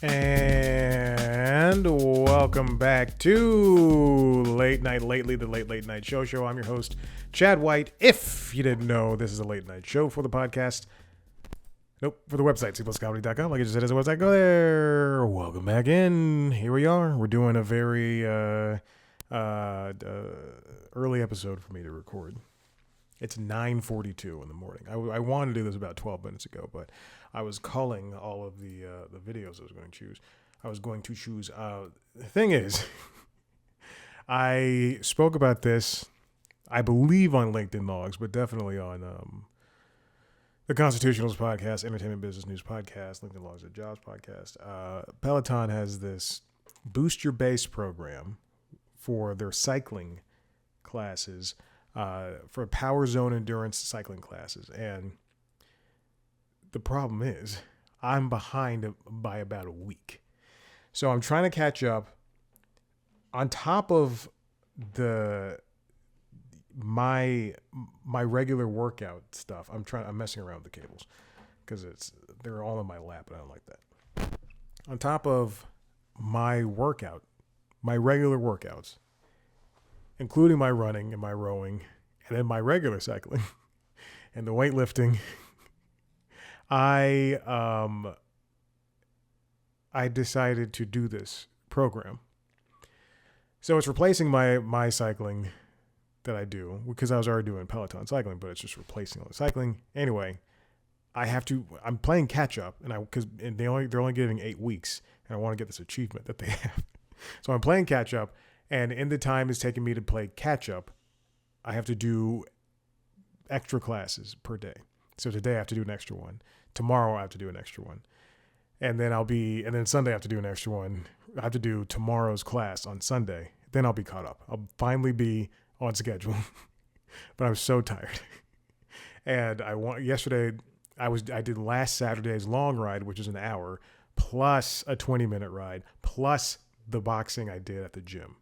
And welcome back to Late Night Lately, the Late Night Show. I'm your host, Chad White. If you didn't know, this is a late night show for the podcast. Nope, for the website, cpluscomedy.com. Like I just said, as a website, go there. Welcome back in. Here we are. We're doing a very early episode for me to record. It's 9:42 in the morning. I wanted to do this about 12 minutes ago, but I was culling all of the videos I was going to choose. The thing is, I spoke about this, I believe, on LinkedIn Logs, but definitely on the Constitutionals podcast, Entertainment Business News podcast, LinkedIn Logs at Jobs podcast. Peloton has this Boost Your Base program for their cycling classes, for Power Zone endurance cycling classes. And the problem is I'm behind by about a week. So I'm trying to catch up on top of my regular workout stuff. I'm messing around with the cables because they're all in my lap and I don't like that. On top of my regular workouts, including my running and my rowing and then my regular cycling and the weightlifting, I decided to do this program. So it's replacing my cycling that I do, because I was already doing Peloton cycling, but it's just replacing all the cycling. Anyway, I'm playing catch up, because they're only giving 8 weeks, and I want to get this achievement that they have. So I'm playing catch up, and in the time it's taking me to play catch up, I have to do extra classes per day. So today I have to do an extra one. Tomorrow I have to do an extra one. And then Sunday I have to do an extra one. I have to do tomorrow's class on Sunday. Then I'll be caught up. I'll finally be on schedule. But I'm so tired. And yesterday I did last Saturday's long ride, which is an hour, plus a 20-minute ride, plus the boxing I did at the gym.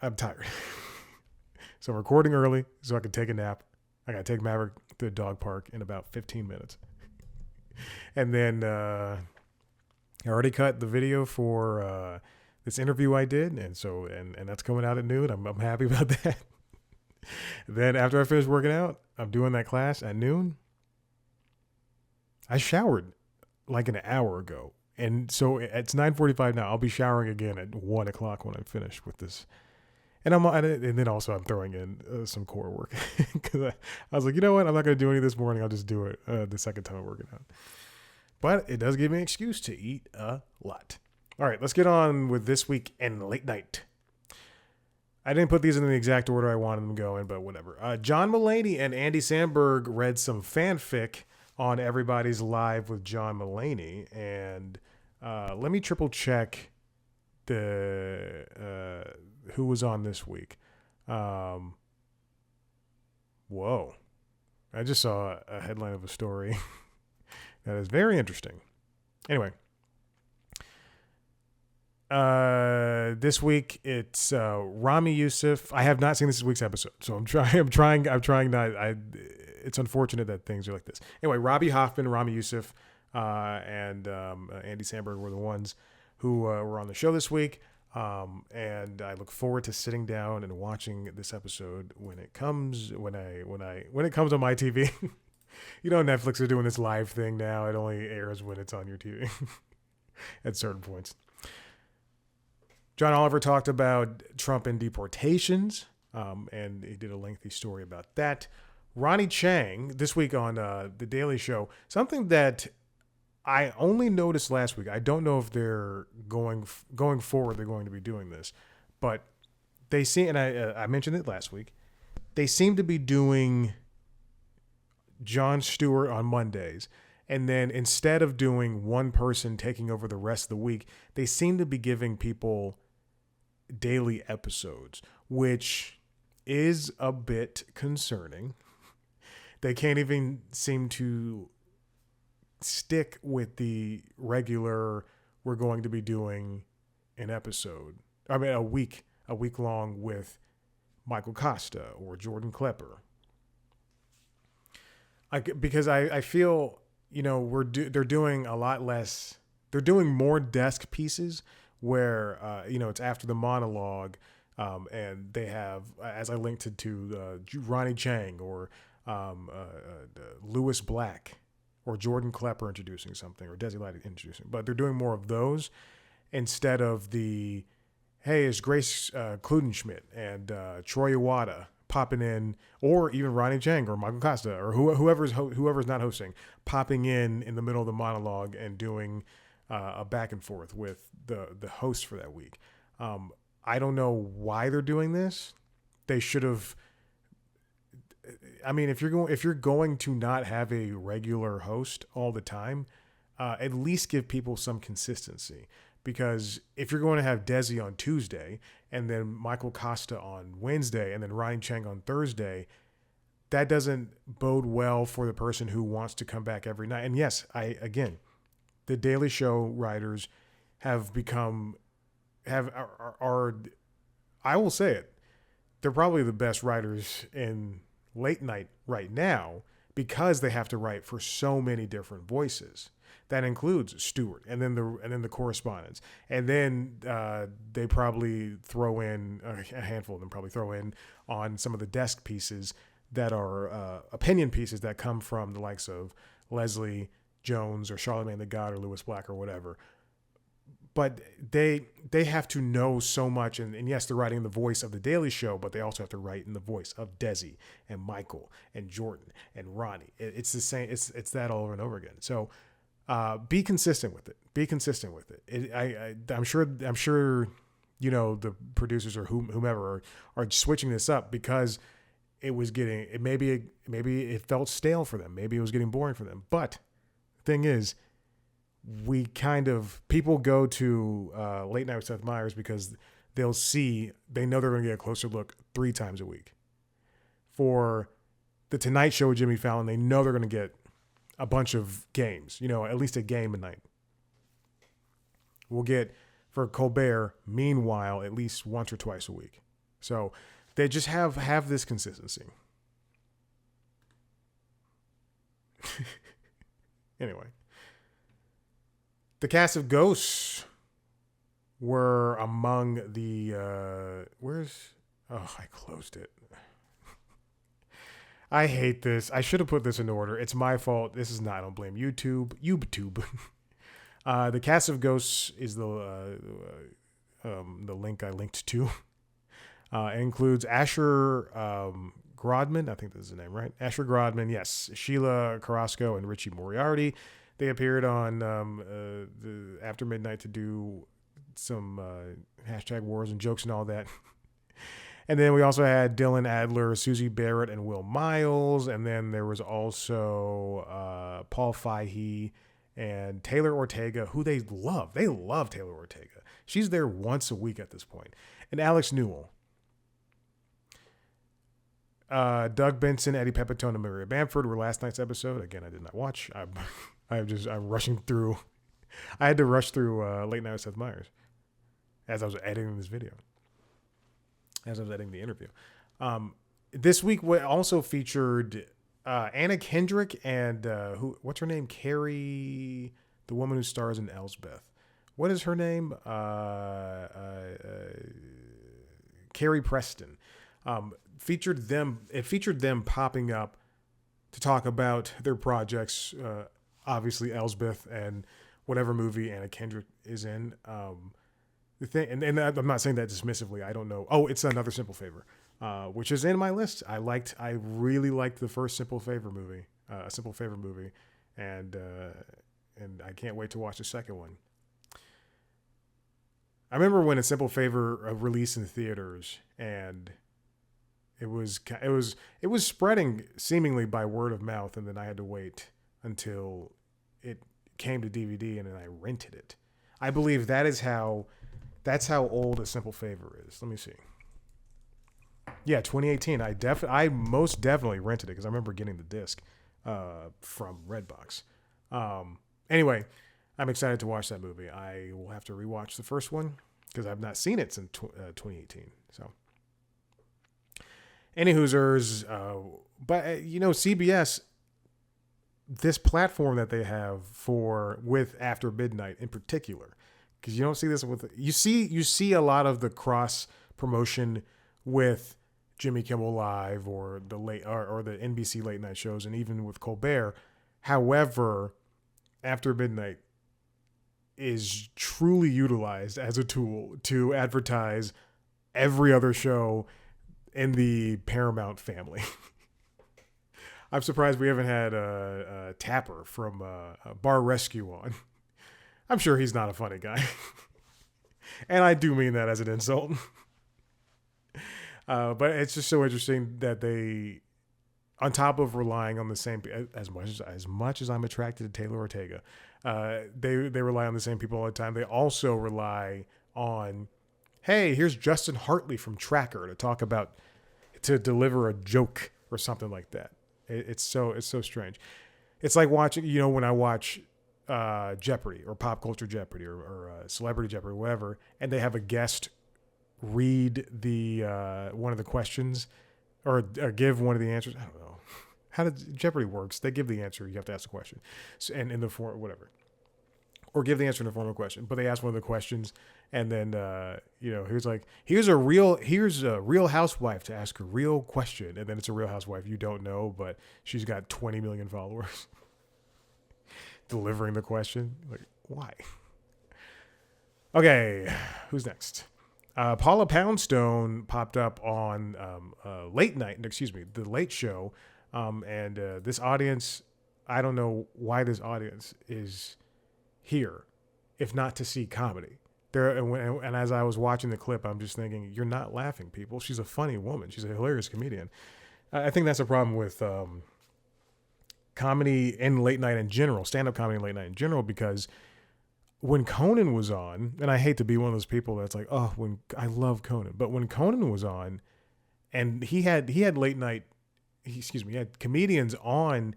I'm tired. So I'm recording early so I can take a nap. I got to take Maverick to the dog park in about 15 minutes. And then I already cut the video for this interview I did. And so, and that's coming out at noon. I'm happy about that. Then after I finish working out, I'm doing that class at noon. I showered like an hour ago. And so it's 9:45 now. I'll be showering again at 1 o'clock when I'm finished with this. And then also I'm throwing in some core work, because I was like, you know what? I'm not going to do any this morning. I'll just do it the second time I'm working out. But it does give me an excuse to eat a lot. All right, let's get on with this week in late night. I didn't put these in the exact order I wanted them going, but whatever. John Mulaney and Andy Samberg read some fanfic on Everybody's Live with John Mulaney, and let me triple check who was on this week. Whoa. I just saw a headline of a story that is very interesting. Anyway. This week it's Rami Youssef. I have not seen this week's episode, so I'm trying not. It's unfortunate that things are like this. Anyway, Robbie Hoffman, Rami Youssef, and Andy Samberg were the ones who were on the show this week. And I look forward to sitting down and watching this episode when it comes on my TV. You know, Netflix are doing this live thing now. It only airs when it's on your TV at certain points. John Oliver talked about Trump and deportations, and he did a lengthy story about that. Ronnie Chang, this week on The Daily Show, something that I only noticed last week. I don't know if they're going forward, they're going to be doing this, but they seem, and I mentioned it last week, they seem to be doing Jon Stewart on Mondays. And then instead of doing one person taking over the rest of the week, they seem to be giving people daily episodes, which is a bit concerning. They can't even seem to stick with the regular, we're going to be doing an episode, a week long with Michael Costa or Jordan Klepper. Because I feel they're doing a lot less. They're doing more desk pieces where it's after the monologue, and they have, as I linked to Ronnie Chang or Lewis Black or Jordan Klepper introducing something or Desi Light introducing, but they're doing more of those instead of the, hey, it's Grace Kludenschmidt and Troy Iwata popping in, or even Ronnie Chang or Michael Costa or whoever's not hosting, popping in the middle of the monologue and doing a back and forth with the host for that week. I don't know why they're doing this. They should have. I mean, if you're going to not have a regular host all the time, at least give people some consistency. Because if you're going to have Desi on Tuesday and then Michael Costa on Wednesday and then Ryan Chang on Thursday, that doesn't bode well for the person who wants to come back every night. And yes, the Daily Show writers have become are I will say it, they're probably the best writers in late night right now because they have to write for so many different voices. That includes Stewart and then the correspondents, and then they probably throw in a handful of them. Probably throw in on some of the desk pieces that are opinion pieces that come from the likes of Leslie Jones or Charlamagne the God or Lewis Black or whatever. But they have to know so much, and yes, they're writing the voice of the Daily Show, but they also have to write in the voice of Desi and Michael and Jordan and Ronnie. It's the same. It's that all over and over again. So. Be consistent with it. Be consistent with it. I'm sure. The producers or whomever are switching this up because it was getting. Maybe it felt stale for them. Maybe it was getting boring for them. But the thing is, people go to Late Night with Seth Meyers because they know they're going to get a closer look 3 times a week. For the Tonight Show with Jimmy Fallon, they know they're going to get a bunch of games, at least a game a night. We'll get for Colbert, meanwhile, at least once or twice a week. So they just have this consistency. Anyway, the cast of Ghosts were among the I closed it. I hate this. I should have put this in order. It's my fault. This is not. I don't blame YouTube. The cast of Ghosts is the link I linked to. It includes Asher Grodman. I think this is the name, right? Asher Grodman. Yes. Sheila Carrasco and Richie Moriarty. They appeared on the After Midnight to do some hashtag wars and jokes and all that. And then we also had Dylan Adler, Susie Barrett, and Will Miles. And then there was also Paul Fahey and Taylor Ortega, who they love. They love Taylor Ortega. She's there once a week at this point. And Alex Newell. Doug Benson, Eddie Pepitone, and Maria Bamford were last night's episode. Again, I did not watch. I'm rushing through. I had to rush through Late Night with Seth Meyers as I was editing this video. As I was editing the interview. This week also featured Anna Kendrick and what's her name? Carrie, the woman who stars in Elsbeth. What is her name? Carrie Preston. Featured them popping up to talk about their projects. Obviously Elsbeth and whatever movie Anna Kendrick is in. The thing, and I'm not saying that dismissively. I don't know. Oh, it's Another Simple Favor, which is in my list. I really liked the first Simple Favor movie, and I can't wait to watch the second one. I remember when A Simple Favor released in theaters, and it was spreading seemingly by word of mouth, and then I had to wait until it came to DVD, and then I rented it. I believe that's how old A Simple Favor is. Let me see. Yeah, 2018. I most definitely rented it because I remember getting the disc from Redbox. Anyway, I'm excited to watch that movie. I will have to rewatch the first one because I've not seen it since 2018. So, any Hoosers, but CBS, this platform that they have with After Midnight in particular, because you don't see this with you see a lot of the cross promotion with Jimmy Kimmel Live or the or the NBC late night shows, and even with Colbert. However, After Midnight is truly utilized as a tool to advertise every other show in the Paramount family. I'm surprised we haven't had a Tapper from Bar Rescue on. I'm sure he's not a funny guy. And I do mean that as an insult. But it's just so interesting that they, on top of relying on the same, as much as I'm attracted to Taylor Ortega, they rely on the same people all the time. They also rely on, hey, here's Justin Hartley from Tracker to deliver a joke or something like that. It's so strange. It's like watching, when I watch Jeopardy or Pop Culture Jeopardy or Celebrity Jeopardy, whatever, and they have a guest read the one of the questions or give one of the answers. I don't know how Jeopardy works. They give the answer. You have to ask the question, and in the form whatever, or give the answer in the form of a question. But they ask one of the questions, and then here's a real housewife to ask a real question, and then it's a real housewife you don't know, but she's got 20 million followers. Delivering the question, like, why? Okay, who's next? Paula Poundstone popped up on the Late Show, and this audience, I don't know why this audience is here, if not to see comedy. And as I was watching the clip, I'm just thinking, you're not laughing, people. She's a funny woman. She's a hilarious comedian. I think that's a problem with comedy in late night in general, stand-up comedy in late night in general, because when Conan was on, and I hate to be one of those people that's like, oh, when I love Conan, but when Conan was on, and he had late night, he had comedians on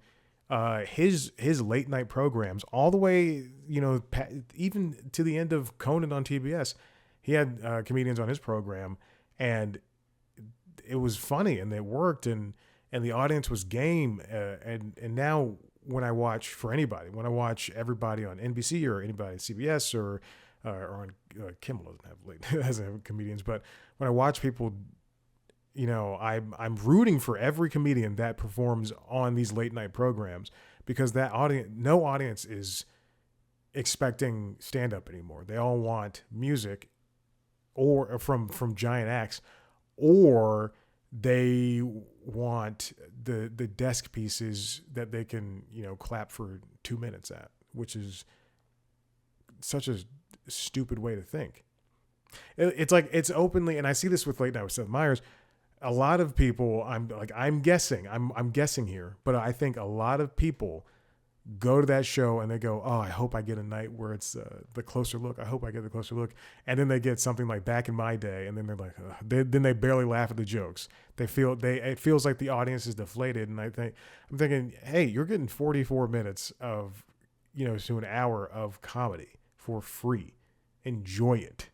his late night programs all the way, even to the end of Conan on TBS, he had comedians on his program, and it was funny and it worked, and the audience was game, and now when I watch everybody on NBC or anybody on CBS or on Kimmel doesn't have comedians, but when I watch people, I'm rooting for every comedian that performs on these late night programs, because no audience is expecting stand up anymore. They all want music or from giant acts, or they want the desk pieces that they can, clap for 2 minutes at, which is such a stupid way to think. It's like, it's openly, and I see this with Late Night with Seth Meyers. A lot of people, I'm guessing here, but I think a lot of people go to that show and they go, oh, I hope I get a night where it's the closer look. I hope I get the closer look. And then they get something like Back in My Day, and then they're like, then they barely laugh at the jokes. It feels like the audience is deflated. And I'm thinking, hey, you're getting 44 minutes of, to an hour of comedy for free. Enjoy it.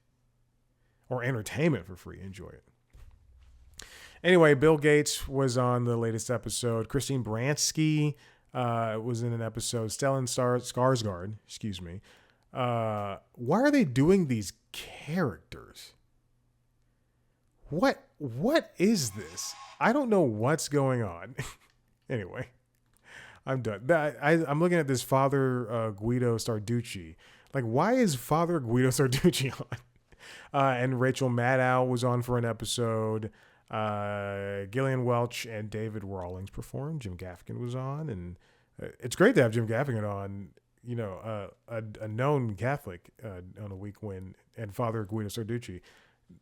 Or entertainment for free. Enjoy it. Anyway, Bill Gates was on the latest episode. Christine Baranski was in an episode. Stellan Skarsgård, excuse me. Why are they doing these characters? What is this? I don't know what's going on. Anyway, I'm done. I'm looking at this Father Guido Sarducci. Like, why is Father Guido Sarducci on? And Rachel Maddow was on for an episode. Gillian Welch and David Rawlings performed. Jim Gaffigan was on, and it's great to have Jim Gaffigan on, a known Catholic on a week when, and Father Guido Sarducci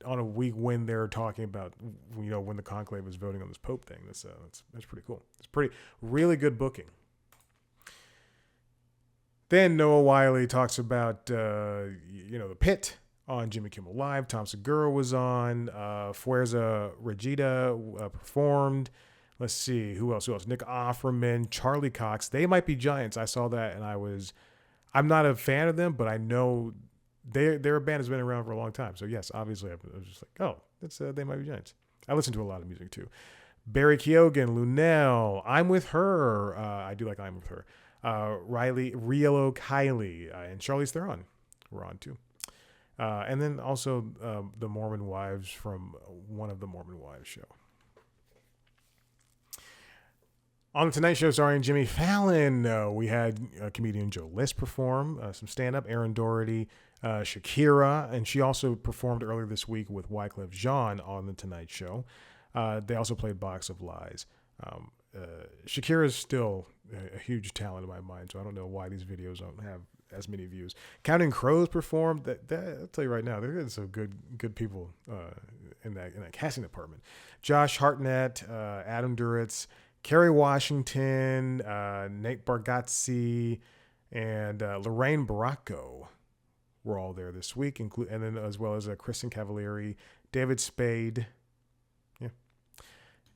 on a week when they're talking about, when the conclave was voting on this Pope thing. That's pretty cool. It's really good booking. Then Noah Wiley talks about, the pit on Jimmy Kimmel Live. Tom Segura was on. Fuerza Regida performed. Let's see. Who else? Nick Offerman, Charlie Cox. They Might Be Giants. I saw that, and I'm not a fan of them, but I know their band has been around for a long time. So yes, obviously I was just like, oh, that's They Might Be Giants. I listen to a lot of music too. Barry Keoghan, Lunel, I'm With Her. I do like I'm With Her. Rielo Kiley, and Charlize Theron were on too. And then also the Mormon Wives from one of the Mormon Wives show. On the Tonight Show starring Jimmy Fallon, we had comedian Joe List perform, some stand-up, Aaron Doherty, Shakira, and she also performed earlier this week with Wyclef Jean on the Tonight Show. They also played Box of Lies. Shakira is still a huge talent in my mind, so I don't know why these videos don't have as many views. Counting Crows performed. That I'll tell you right now, there's some good people in that casting department. Josh Hartnett, Adam Duritz, Kerry Washington, Nate Bargatze, and Lorraine Baracco were all there this week, and then as well as Kristen Cavalieri, David Spade. Yeah.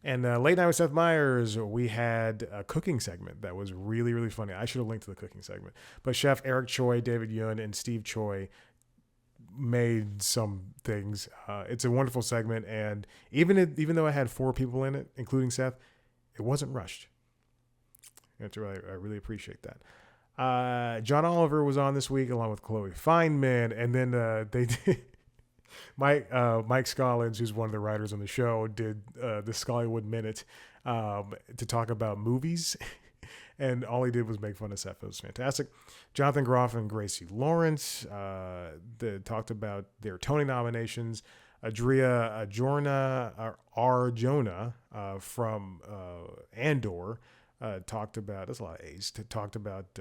And Late Night with Seth Meyers, we had a cooking segment that was really, really funny. I should have linked to the cooking segment. But Chef Eric Choi, David Yun, and Steve Choi made some things. It's a wonderful segment, and even though it had 4 people in it, including Seth, it wasn't rushed. I really appreciate that. John Oliver was on this week along with Chloe Feynman, and then they did. Mike Scollins, who's one of the writers on the show, did the Scollywood Minute to talk about movies, and all he did was make fun of Seth. It was fantastic. Jonathan Groff and Gracie Lawrence talked about their Tony nominations. Adria Arjona from Andor talked about, that's a lot of A's, talked about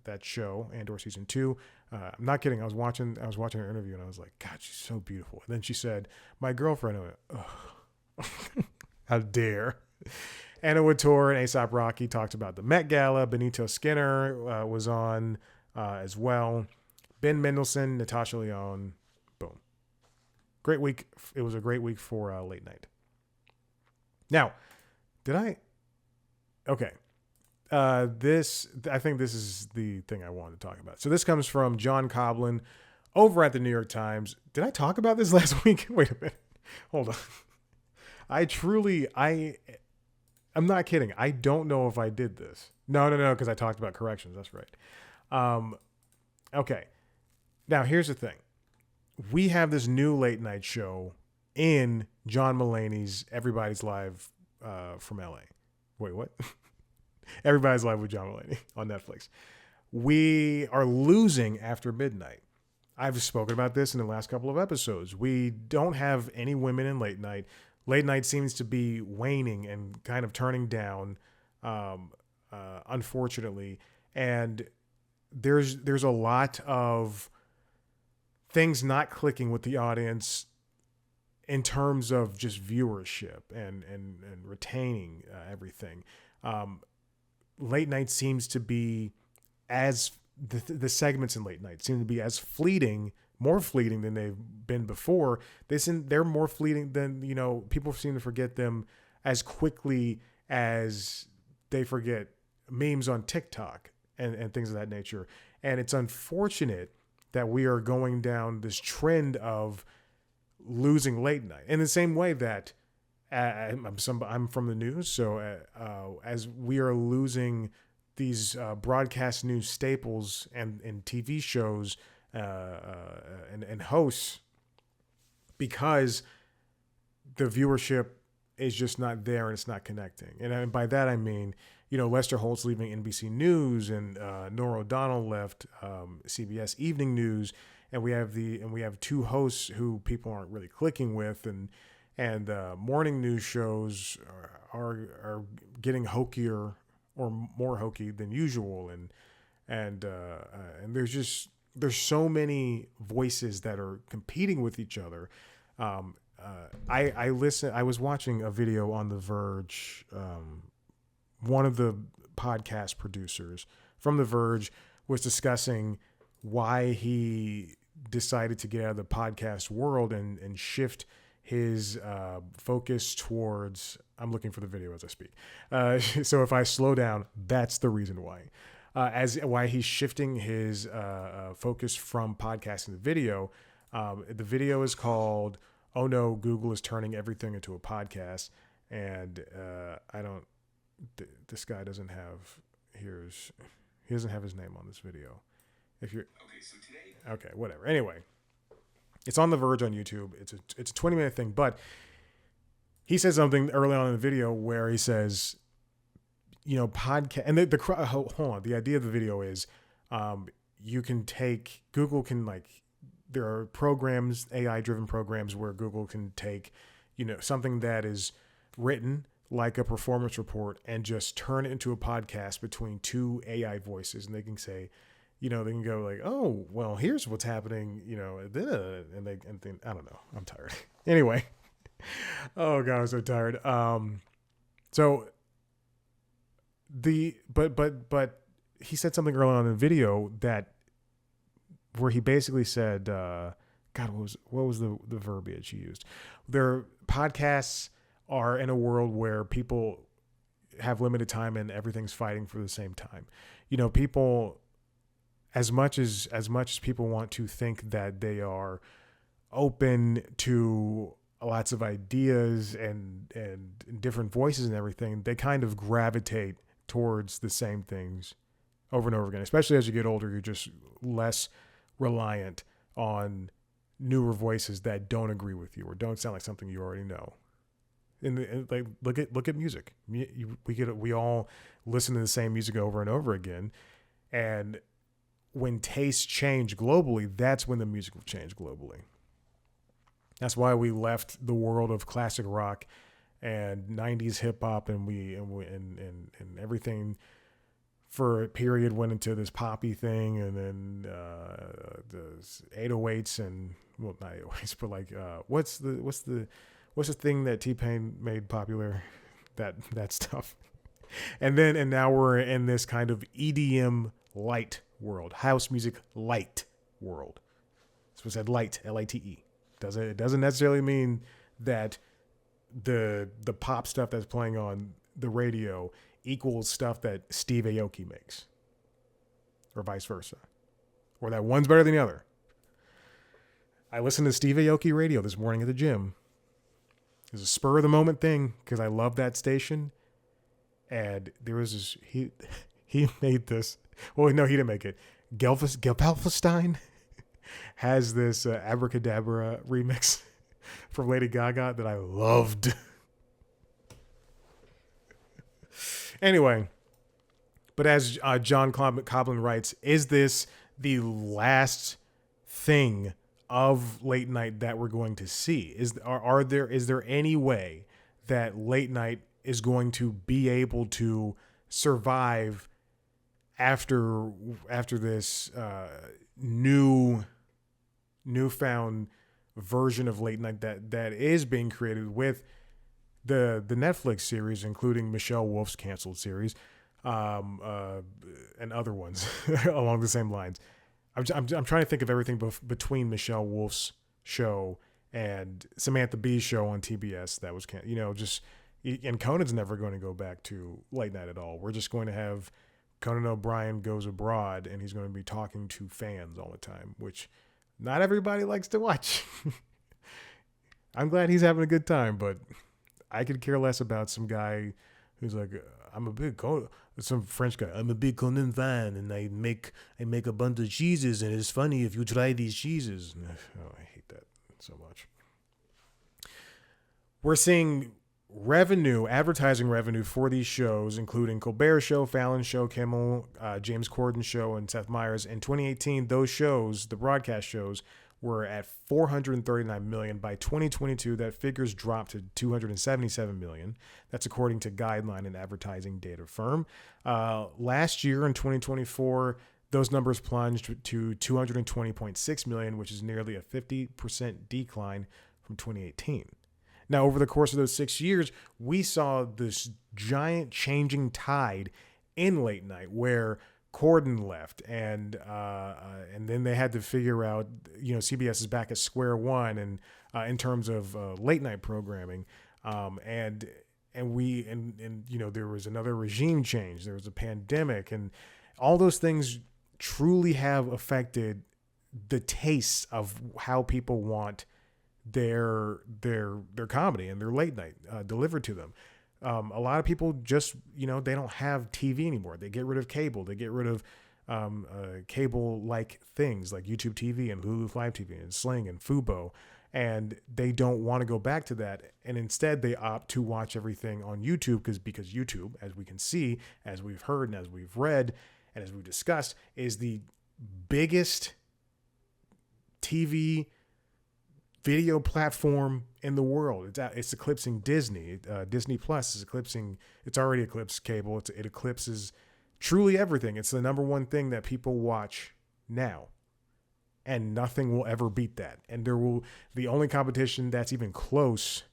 that show, Andor season 2. I'm not kidding. I was watching her interview and I was like, God, she's so beautiful. And then she said, my girlfriend. I went, oh, how dare. Anna Wintour and Aesop Rocky talked about the Met Gala. Benito Skinner was on as well. Ben Mendelsohn, Natasha Lyonne. Boom. Great week. It was a great week for late night. Now, okay. I think this is the thing I wanted to talk about. So this comes from John Koblin over at the New York Times. Did I talk about this last week? Wait a minute. Hold on. I'm not kidding. I don't know if I did this. No, because I talked about corrections. That's right. Okay. Now, here's the thing. We have this new late night show in John Mulaney's Everybody's Live from LA. Wait, what? Everybody's Live with John Mulaney on Netflix. We are losing after midnight. I've spoken about this in the last couple of episodes. We don't have any women in late night. Late night seems to be waning and kind of turning down, unfortunately. And there's a lot of things not clicking with the audience in terms of just viewership and retaining everything. Late night seems to be as the segments in late night seem to be as more fleeting than they've been before. They're more fleeting than, people seem to forget them as quickly as they forget memes on TikTok and things of that nature. And it's unfortunate that we are going down this trend of losing late night in the same way that I'm from the news. So as we are losing these broadcast news staples and TV shows and hosts because the viewership is just not there and it's not connecting. And by that, I mean, Lester Holt's leaving NBC News and Nora O'Donnell left CBS Evening News. And we have 2 hosts who people aren't really clicking with, and morning news shows are getting hokier or more hokey than usual, and there's so many voices that are competing with each other. I was watching a video on The Verge. One of the podcast producers from The Verge was discussing why he decided to get out of the podcast world and shift his focus towards, I'm looking for the video as I speak. So if I slow down, that's the reason why. Why he's shifting his focus from podcasting to video. The video is called, "Oh No, Google is Turning Everything into a Podcast." And this guy doesn't have, He doesn't have his name on this video. If you're okay, whatever. Anyway, it's on The Verge on YouTube. It's a 20-minute thing, but he says something early on in the video where he says, podcast, and hold on. The idea of the video is, you can take Google can there are programs, AI driven programs where Google can take, something that is written like a performance report and just turn it into a podcast between two AI voices, and they can say, they can go like, oh, well, here's what's happening, and then I don't know. I'm tired. Anyway. Oh God, I'm so tired. So but he said something early on in the video where he basically said, God, what was the verbiage he used? Their podcasts are in a world where people have limited time and everything's fighting for the same time. People, as much as people want to think that they are open to lots of ideas and different voices and everything, they kind of gravitate towards the same things over and over again. Especially as you get older, you're just less reliant on newer voices that don't agree with you or don't sound like something you already know. And look at music. We all listen to the same music over and over again, and when tastes change globally, that's when the music will change globally. That's why we left the world of classic rock and 90s hip hop and everything for a period went into this poppy thing, and then the 808s and, well, not 808s, but what's the thing that T-Pain made popular? That stuff. And now we're in this kind of EDM light world, house music light world. So it said light, L-A-T-E. It doesn't necessarily mean that the pop stuff that's playing on the radio equals stuff that Steve Aoki makes, or vice versa, or that one's better than the other. I listened to Steve Aoki radio this morning at the gym. It was a spur of the moment thing because I love that station, and there was this he made this. Well, no, he didn't make it. Gelfalfstein has this Abracadabra remix from Lady Gaga that I loved. Anyway, but as John Koblin writes, is this the last thing of late night that we're going to see? Is there any way that late night is going to be able to survive after this newfound version of late night that is being created with the Netflix series, including Michelle Wolf's canceled series, and other ones along the same lines? I'm trying to think of everything between Michelle Wolf's show and Samantha Bee's show on TBS that was and Conan's never going to go back to late night at all. We're just going to have Conan O'Brien goes abroad, and he's going to be talking to fans all the time, which not everybody likes to watch. I'm glad he's having a good time, but I could care less about some guy who's like, some French guy. I'm a big Conan fan, and I make a bunch of cheeses, and it's funny if you try these cheeses. Oh, I hate that so much. We're seeing advertising revenue for these shows, including Colbert Show, Fallon Show, Kimmel, James Corden Show, and Seth Meyers. In 2018, those shows, the broadcast shows, were at $439 million. By 2022, that figure's dropped to $277 million. That's according to Guideline and Advertising Data Firm. Last year, in 2024, those numbers plunged to $220.6 million, which is nearly a 50% decline from 2018. Now, over the course of those 6 years, we saw this giant changing tide in late night where Corden left, and then they had to figure out, CBS is back at square one, and in terms of late night programming, and there was another regime change, there was a pandemic, and all those things truly have affected the tastes of how people want their comedy and their late night delivered to them. A lot of people just, they don't have TV anymore. They get rid of cable. They get rid of cable-like things like YouTube TV and Hulu Live TV and Sling and Fubo. And they don't want to go back to that. And instead, they opt to watch everything on YouTube because YouTube, as we can see, as we've heard and as we've read and as we've discussed, is the biggest TV video platform in the world. It's eclipsing Disney. Disney Plus is eclipsing. It's already eclipsed cable. It eclipses truly everything. It's the number one thing that people watch now, and nothing will ever beat that. And the only competition that's even close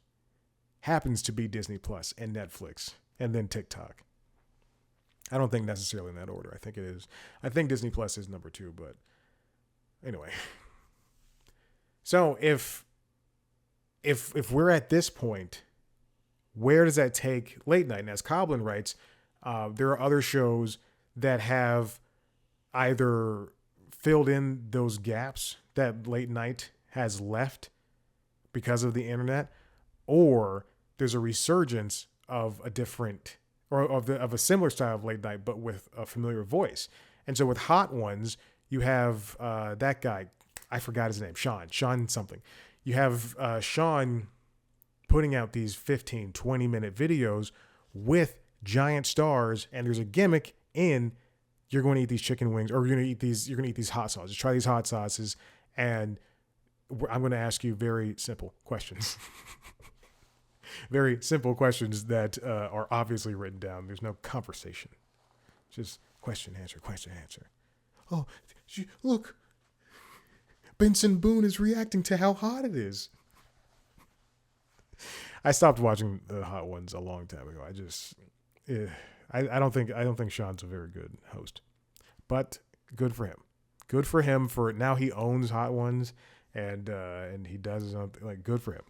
happens to be Disney Plus and Netflix, and then TikTok. I don't think necessarily in that order. I think it is. I think Disney Plus is number 2, but anyway. So if we're at this point, where does that take late night? And as Koblin writes, there are other shows that have either filled in those gaps that late night has left because of the internet, or there's a resurgence of a different or of a similar style of late night, but with a familiar voice. And so with Hot Ones, you have that guy. I forgot his name, Sean something. You have Sean putting out these 15, 20-minute videos with giant stars, and there's a gimmick in you're going to eat these chicken wings, or you're going to eat these hot sauces. Try these hot sauces, and I'm going to ask you very simple questions. Very simple questions that are obviously written down. There's no conversation. Just question, answer, question, answer. Oh, look. Benson Boone is reacting to how hot it is. I stopped watching the Hot Ones a long time ago. I don't think Sean's a very good host, but good for him. Good for him for now. He owns Hot Ones, and he does his own thing. Like, good for him.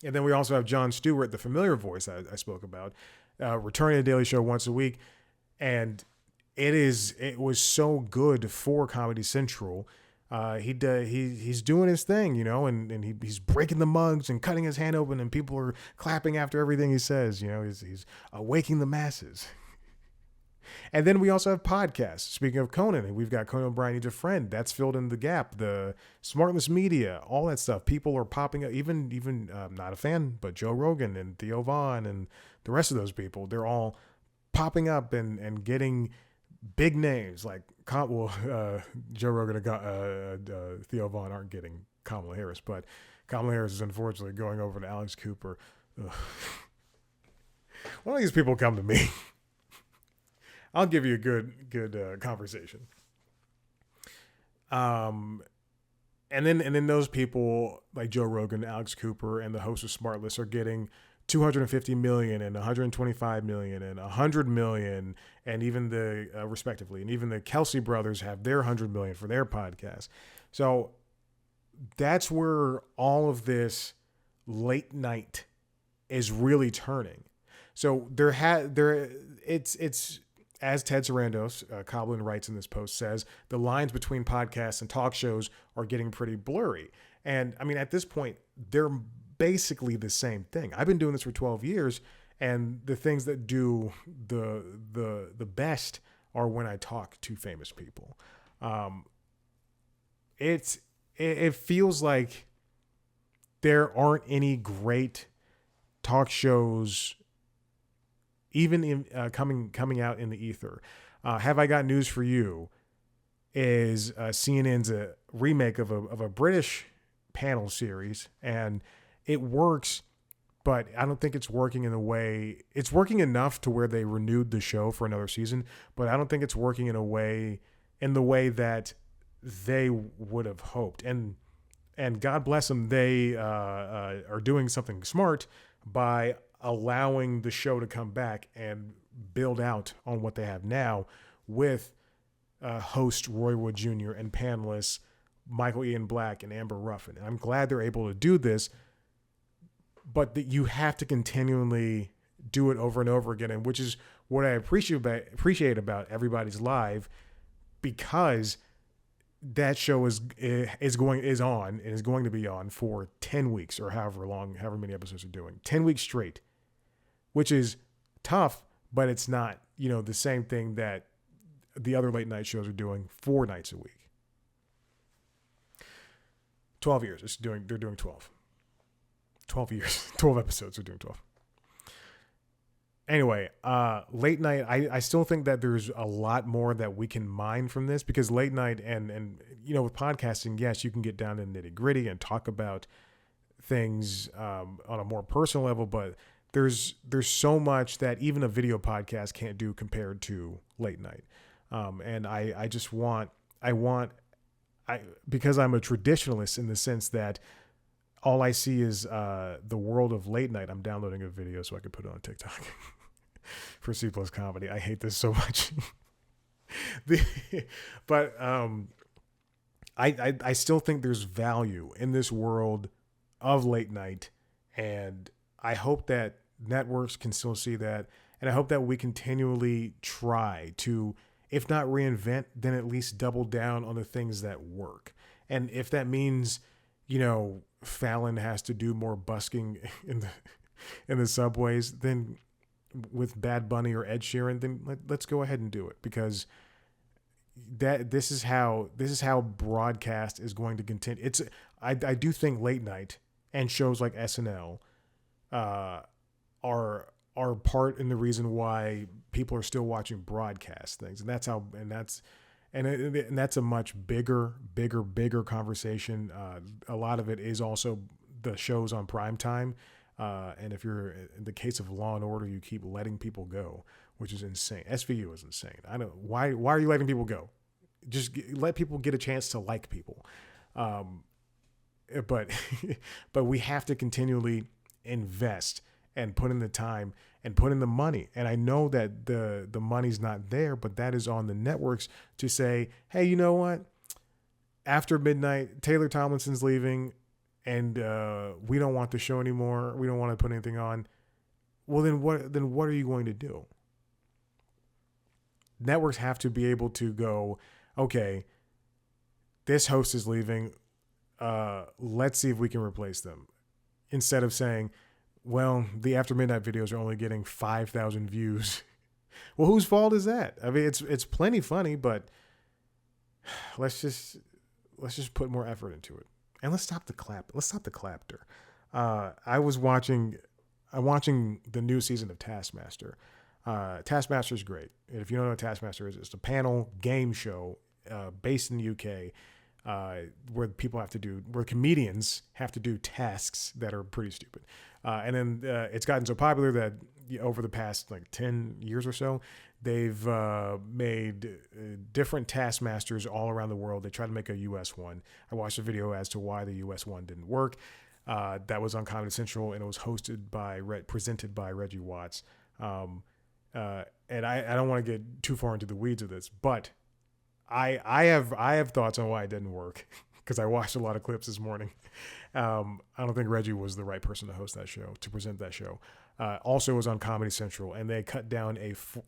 And then we also have Jon Stewart, the familiar voice I spoke about, returning to the Daily Show once a week, and it was so good for Comedy Central. He's doing his thing, and he's breaking the mugs and cutting his hand open, and people are clapping after everything he says. He's awaking the masses. And then we also have podcasts. Speaking of Conan, and we've got Conan O'Brien Needs a Friend. That's filled in the gap. The Smartless Media, all that stuff. People are popping up. Even not a fan, but Joe Rogan and Theo Vaughn and the rest of those people. They're all popping up and getting big names like Joe Rogan and Theo Vaughn aren't getting Kamala Harris, but Kamala Harris is unfortunately going over to Alex Cooper. Ugh. One of these people come to me. I'll give you a good conversation. And then those people like Joe Rogan, Alex Cooper, and the host of Smartless are getting $250 million and $125 million and $100 million, and even the respectively, and even the Kelsey brothers have their $100 million for their podcast. So that's where all of this late night is really turning. So it's as Ted Sarandos, Koblin writes in this post, says, the lines between podcasts and talk shows are getting pretty blurry. And I mean, at this point, they're basically the same thing. I've been doing this for 12 years, and the things that do the best are when I talk to famous people. It feels like there aren't any great talk shows even in coming out in the ether. Have I Got News for You is CNN's a remake of a British panel series, and it works, but I don't think it's working in the way it's working enough to where they renewed the show for another season, but I don't think it's working in the way that they would have hoped. And God bless them, they are doing something smart by allowing the show to come back and build out on what they have now with host Roy Wood Jr. and panelists Michael Ian Black and Amber Ruffin. And I'm glad they're able to do this, but that you have to continually do it over and over again, and which is what I appreciate about Everybody's Live, because that show is going to be on for 10 weeks or however many episodes are doing, 10 weeks straight. which is tough, but it's not, the same thing that the other late night shows are doing 4 nights a week. 12 years. They're doing 12. 12 years. 12 episodes. They're doing 12. Anyway, late night, I still think that there's a lot more that we can mine from this, because late night and with podcasting, yes, you can get down to nitty gritty and talk about things on a more personal level, but there's so much that even a video podcast can't do compared to late night. And because I'm a traditionalist in the sense that all I see is the world of late night, I'm downloading a video so I can put it on TikTok. For C Plus Comedy. I hate this so much. But I still think there's value in this world of late night, and I hope that networks can still see that, and I hope that we continually try to, if not reinvent, then at least double down on the things that work. And if that means, Fallon has to do more busking in the subways, then with Bad Bunny or Ed Sheeran, then let's go ahead and do it, because this is how broadcast is going to continue. I do think late night and shows like SNL are part in the reason why people are still watching broadcast things, and that's a much bigger conversation. A lot of it is also the shows on prime time. And if you're in the case of Law and Order, you keep letting people go, which is insane. SVU is insane. I don't why are you letting people go? Just let people get a chance to like people. But we have to continually invest and put in the time and put in the money. And I know that the money's not there, but that is on the networks to say, hey, you know what? After midnight, Taylor Tomlinson's leaving, and we don't want the show anymore. We don't want to put anything on. Well, then what are you going to do? Networks have to be able to go, okay, this host is leaving. Let's see if we can replace them. Instead of saying, well, the After Midnight videos are only getting 5,000 views. Well, whose fault is that? I mean, it's plenty funny, but let's just put more effort into it. And let's stop the clapter. I'm watching the new season of Taskmaster. Taskmaster is great. If you don't know what Taskmaster is, it's a panel game show based in the UK where comedians have to do tasks that are pretty stupid. And then it's gotten so popular that over the past 10 years or so, they've made different Taskmasters all around the world. They tried to make a US one. I watched a video as to why the US one didn't work. That was on Comedy Central, and it was presented by Reggie Watts. And I don't want to get too far into the weeds of this, but I have thoughts on why it didn't work, because I watched a lot of clips this morning. I don't think Reggie was the right person to host that show, to present that show. Also was on Comedy Central, and they cut down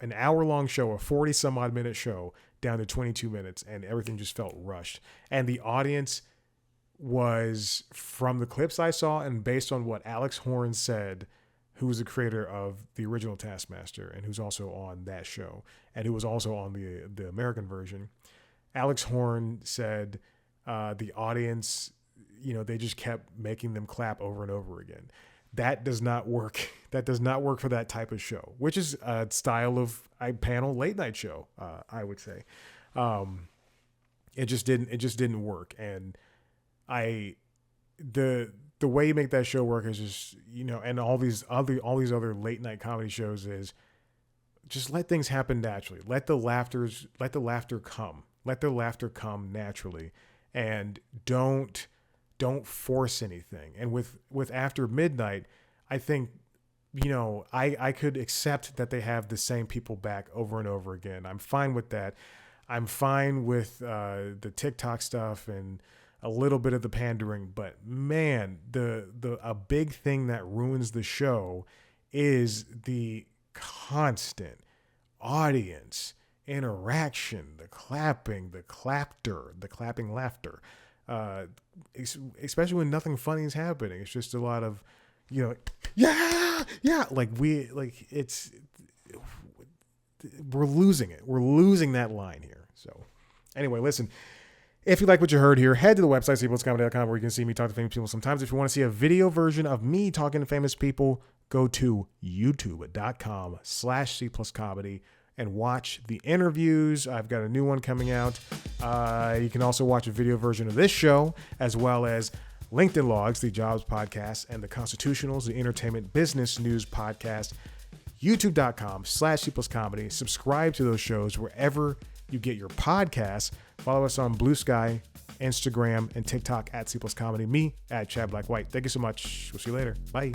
an hour-long show, a 40-some-odd minute show, down to 22 minutes, and everything just felt rushed. And the audience was, from the clips I saw and based on what Alex Horn said, who was the creator of the original Taskmaster and who's also on that show, and who was also on the American version, Alex Horn said the audience, they just kept making them clap over and over again. That does not work. That does not work for that type of show, which is a style of panel late night show, I would say. It just didn't work. And the way you make that show work is just, and all these other late night comedy shows is just let things happen naturally. Let the laughter come. Let the laughter come naturally, and don't force anything. And with After Midnight, I think, I could accept that they have the same people back over and over again. I'm fine with that. I'm fine with the TikTok stuff and a little bit of the pandering, but man, a big thing that ruins the show is the constant audience interaction, the clapping, the clapping laughter. Especially when nothing funny is happening. It's just a lot of, yeah. Like we're losing it. We're losing that line here. So anyway, listen. If you like what you heard here, head to the website, cpluscomedy.com, where you can see me talk to famous people. Sometimes if you want to see a video version of me talking to famous people, go to youtube.com/cpluscomedy and watch the interviews. I've got a new one coming out. You can also watch a video version of this show, as well as LinkedIn Logs, the Jobs podcast, and the Constitutionals, the Entertainment Business News podcast. youtube.com/cpluscomedy. Subscribe to those shows wherever you get your podcasts. Follow us on Blue Sky, Instagram, and TikTok @cpluscomedy. Me @ChadBlackWhite. Thank you so much. We'll see you later. Bye.